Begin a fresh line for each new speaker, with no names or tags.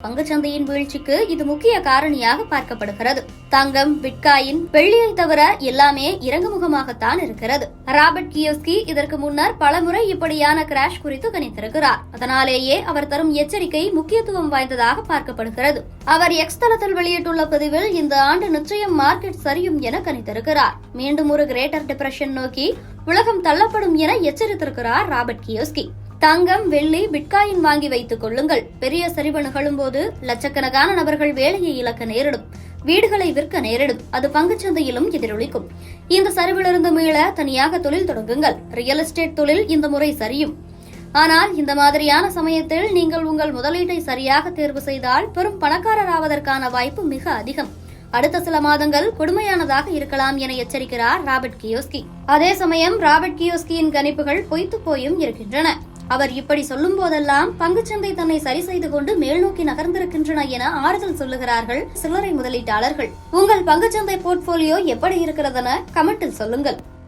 பங்குச்சந்தையின் வீழ்ச்சிக்கு இது முக்கிய காரணியாக பார்க்கப்படுகிறது. தங்கம், பிட்காயின், வெள்ளியை தவிர எல்லாமே இறங்குமுகமாகத்தான் இருக்கிறது. ராபர்ட் கியோஸ்கி இதற்கு முன்னர் பலமுறை இப்படியான கிராஷ் குறித்து கணித்திருக்கிறார். அதனாலேயே அவர் தரும் எச்சரிக்கை முக்கியத்துவம் வாய்ந்ததாக பார்க்கப்படுகிறது. அவர் எக்ஸ் தளத்தில் வெளியிட்டுள்ள பதிவில் இந்த ஆண்டு நிச்சயம் மார்க்கெட் சரியும் என கணித்திருக்கிறார். மீண்டும் ஒரு கிரேட்டர் டிப்ரெஷன் நோக்கி உலகம் தள்ளப்படும் என எச்சரித்திருக்கிறார் ராபர்ட் கியோஸ்கி. தங்கம், வெள்ளி, பிட்காயின் வாங்கி வைத்துக் கொள்ளுங்கள். பெரிய சரிவு நிகழும் போது லட்சக்கணக்கான நபர்கள் வேலையை இழக்க நேரிடும், வீடுகளை விற்க நேரிடும். அது பங்குச்சந்தையிலும் எதிரொலிக்கும். இந்த சரிவிலிருந்து மீள தனியாக தொழில் தொடங்குங்கள். ரியல் எஸ்டேட் தொழில் இந்த முறை சரியும். ஆனால் இந்த மாதிரியான சமயத்தில் நீங்கள் உங்கள் முதலீட்டை சரியாக தேர்வு செய்தால் பெரும் பணக்காரர் ஆவதற்கான வாய்ப்பு மிக அதிகம். அடுத்த சில மாதங்கள் கொடுமையானதாக இருக்கலாம் என எச்சரிக்கிறார் ராபர்ட் கியோஸ்கி. அதே சமயம் ராபர்ட் கியோஸ்கியின் கணிப்புகள் பொய்த்து போயும் இருக்கின்றன. அவர் இப்படி சொல்லும் போதெல்லாம் பங்குச்சந்தை தன்னை சரி செய்து கொண்டு மேல்நோக்கி நகர்ந்திருக்கின்றன என ஆறுதல் சொல்லுகிறார்கள் சில்லறை முதலீட்டாளர்கள். உங்கள் பங்குச்சந்தை போர்ட்போலியோ எப்படி இருக்கிறதென கமெண்டில் சொல்லுங்கள்.